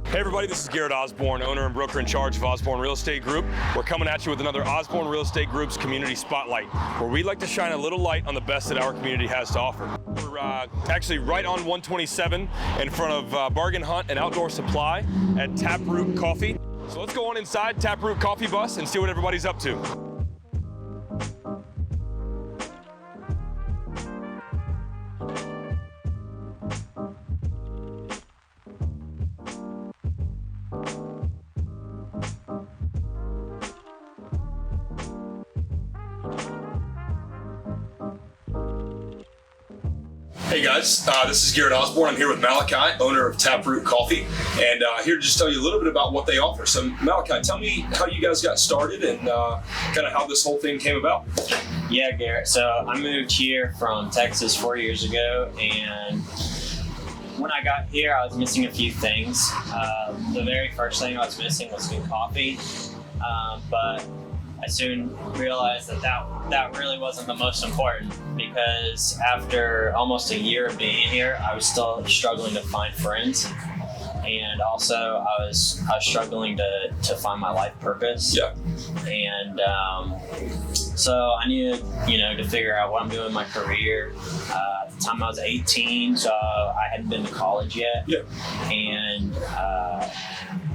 Hey everybody, this is Garrett Osborne, owner and broker in charge of Osborne Real Estate Group. We're coming at you with another Osborne Real Estate Group's Community Spotlight, where we like to shine a little light on the best that our community has to offer. We're actually right on 127 in front of Bargain Hunt and Outdoor Supply at Taproot Coffee. So let's go on inside Taproot Coffee Bus and see what everybody's up to. Hey guys, this is Garrett Osborne. I'm here with Malachi, owner of Taproot Coffee, and here to just tell you a little bit about what they offer. So Malachi, tell me how you guys got started and kind of how this whole thing came about. Yeah, Garrett. So I moved here from Texas 4 years ago, and when I got here, I was missing a few things. The very first thing I was missing was good coffee, but I soon realized that really wasn't the most important, because after almost a year of being here, I was still struggling to find friends, and also I was struggling to find my life purpose. Yeah. And so I needed, to figure out what I'm doing in my career. At the time I was 18, so I hadn't been to college yet. Yeah. And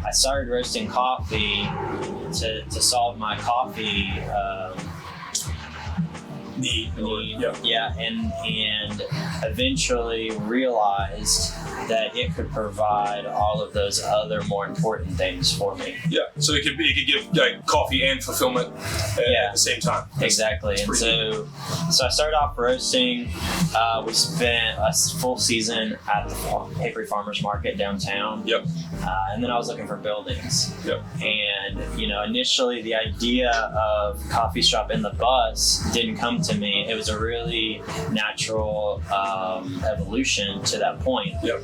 I started roasting coffee to solve my coffee need. Yeah, and eventually realized that it could provide all of those other more important things for me. Yeah, so it could give like coffee and fulfillment at the same time. Exactly. And so I started off roasting. We spent a full season at the Hickory Farmers Market downtown. Yep. And then I was looking for buildings. Yep. And initially the idea of coffee shop in the bus didn't come to me. It was a really natural evolution to that point. Yep.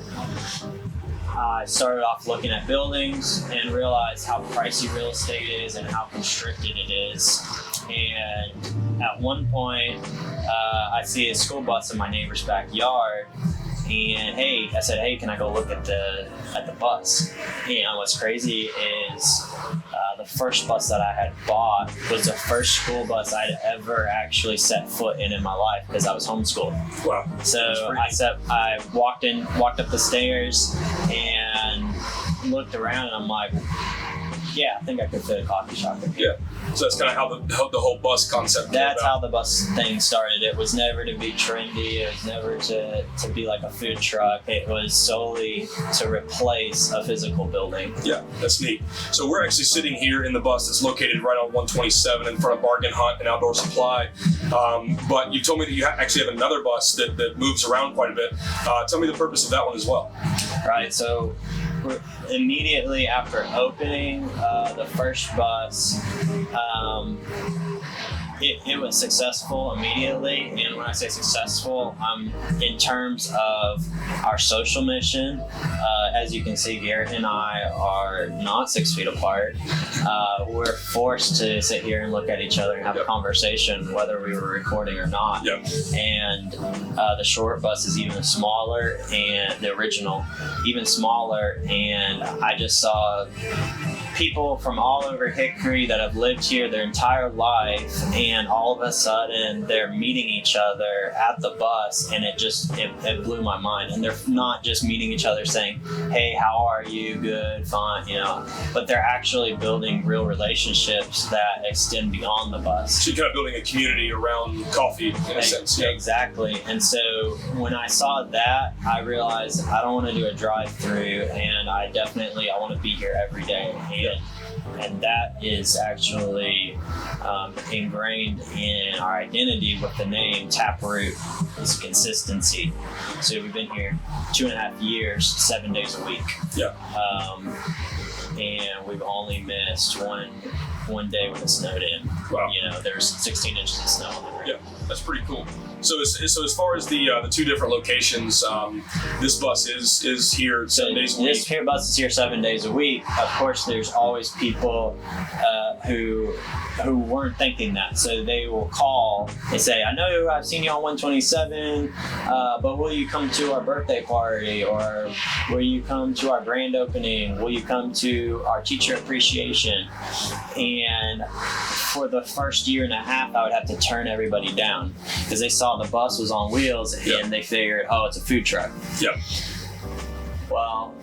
I started off looking at buildings and realized how pricey real estate is and how constricted it is. And at one point, I see a school bus in my neighbor's backyard. And I said, hey, can I go look at the bus? And what's crazy is the first bus that I had bought was the first school bus I'd ever actually set foot in my life, because I was homeschooled. Wow. So I walked up the stairs and looked around, and I'm like, yeah, I think I could fit a coffee shop in here. Yeah. So that's kind of how the whole bus concept came That's about. how the bus thing started. It was never to be trendy. It was never to be like a food truck. It was solely to replace a physical building. Yeah, that's neat. So we're actually sitting here in the bus that's located right on 127 in front of Bargain Hunt and Outdoor Supply. But you told me that you actually have another bus that moves around quite a bit. Tell me the purpose of that one as well. Right. So immediately after opening the first bus, it was successful immediately. And when I say successful, in terms of our social mission, as you can see, Garrett and I are not 6 feet apart. We're forced to sit here and look at each other and have a conversation, whether we were recording or not. Yep. And the short bus is even smaller, and the original even smaller. And I just saw people from all over Hickory that have lived here their entire life, and all of a sudden they're meeting each other at the bus, and it blew my mind. And they're not just meeting each other saying, hey, how are you? Good, fine, but they're actually building real relationships that extend beyond the bus. So you're kind of building a community around coffee in a sense. Yeah. Exactly. And so when I saw that, I realized I don't want to do a drive-through, and I want to be here every day. And that is actually ingrained in our identity with the name Taproot, is consistency. So we've been here 2.5 years, 7 days a week. Yeah. And we've only missed one day when it snowed in. Wow. There's 16 inches of snow on the ground. Yeah. That's pretty cool. So as far as the 2 different locations, this bus is here 7 days a week. This bus is here 7 days a week. Of course, there's always people who weren't thinking that, so they will call and say, "I know I've seen you on 127, but will you come to our birthday party, or will you come to our grand opening? Will you come to our teacher appreciation?" And for the first year and a half, I would have to turn everybody down because they saw the bus was on wheels and they figured, "Oh, it's a food truck." Yep. Well,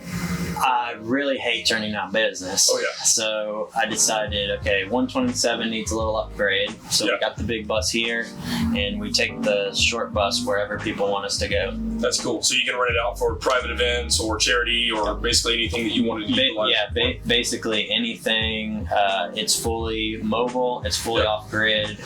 I really hate turning down business. Oh, yeah. So I decided, okay, 127 needs a little upgrade. So we got the big bus here, and we take the short bus wherever people want us to go. That's cool. So you can rent it out for private events or charity or basically anything that you wanted to utilize. Basically anything. It's fully mobile. It's fully off-grid.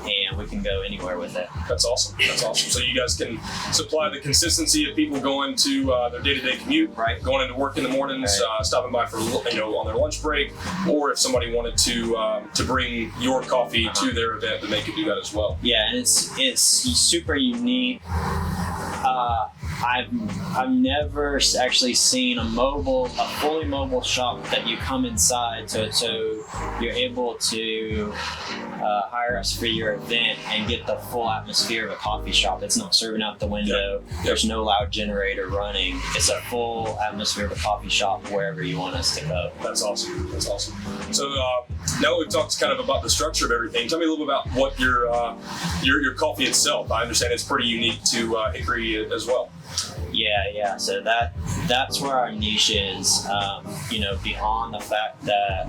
And we can go anywhere with it. That's awesome. That's awesome. So you guys can supply the consistency of people going to their day-to-day commute, right? Going into work in the mornings, stopping by for on their lunch break, or if somebody wanted to bring your coffee to their event, then they could do that as well. Yeah, and it's super unique. I've never actually seen a fully mobile shop that you come inside, so you're able to hire us for your event and get the full atmosphere of a coffee shop. It's not serving out the window. Yep. There's no loud generator running. It's a full atmosphere of a coffee shop wherever you want us to go. That's awesome. That's awesome. So now that we've talked kind of about the structure of everything, tell me a little bit about what your coffee itself. I understand it's pretty unique to Hickory as well. Yeah. So that's where our niche is. Beyond the fact that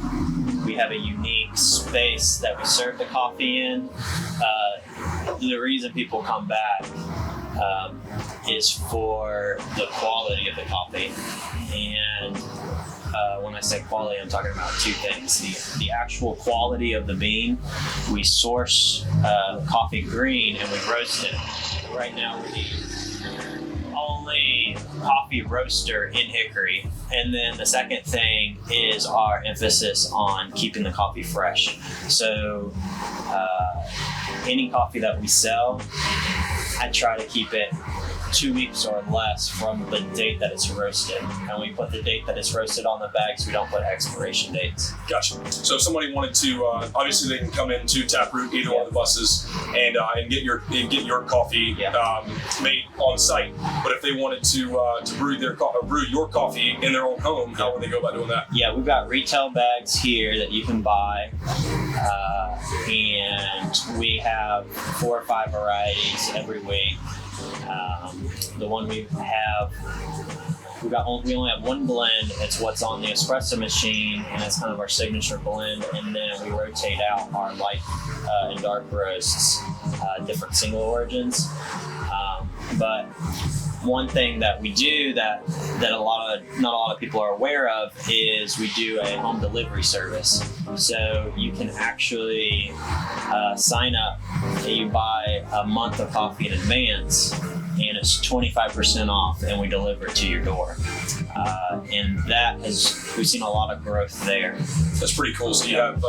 we have a unique space that we serve the coffee in, the reason people come back is for the quality of the coffee. And when I say quality, I'm talking about 2 things. The actual quality of the bean. We source coffee green and we roast it. Right now we're the only coffee roaster in Hickory. And then the second thing is our emphasis on keeping the coffee fresh. So any coffee that we sell, I try to keep it 2 weeks or less from the date that it's roasted. And we put the date that it's roasted on the bags. We don't put expiration dates. Gotcha. So if somebody wanted to, obviously they can come into Taproot, either one of the buses, and get your coffee made on site. But if they wanted to brew your coffee in their own home, how would they go about doing that? Yeah, we've got retail bags here that you can buy, and we have 4 or 5 varieties every week. The one we only have one blend. It's what's on the espresso machine, and it's kind of our signature blend. And then we rotate out our light and dark roasts, different single origins. But one thing that we do that not a lot of people are aware of is we do a home delivery service. So you can actually sign up and you buy a month of coffee in advance, and it's 25% off, and we deliver it to your door. And we've seen a lot of growth there. That's pretty cool. So you have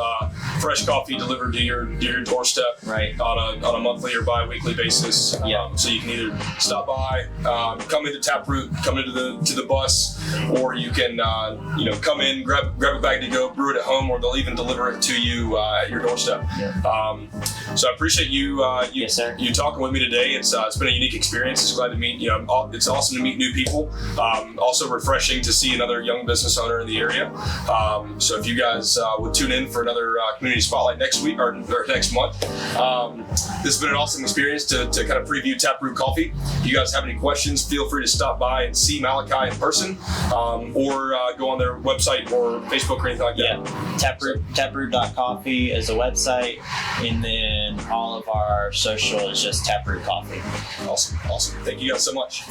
fresh coffee delivered to your doorstep, right, on a monthly or bi-weekly basis. So you can either stop by, come into Taproot, come into the bus, or you can come in, grab a bag to go, brew it at home, or they'll even deliver it to you at your doorstep. Yeah. So I appreciate you yes, sir. You talking with me today. It's been a unique experience. It's glad to meet it's awesome to meet new people. Also refreshing to see another young business owner in the area. So if you guys would tune in for another community spotlight next week or next month, this has been an awesome experience to kind of preview Taproot Coffee. If you guys have any questions, feel free to stop by and see Malachi in person, or go on their website or Facebook or anything like that. Taproot.coffee is a website, and then all of our social is just Taproot Coffee. Awesome. Thank you guys so much.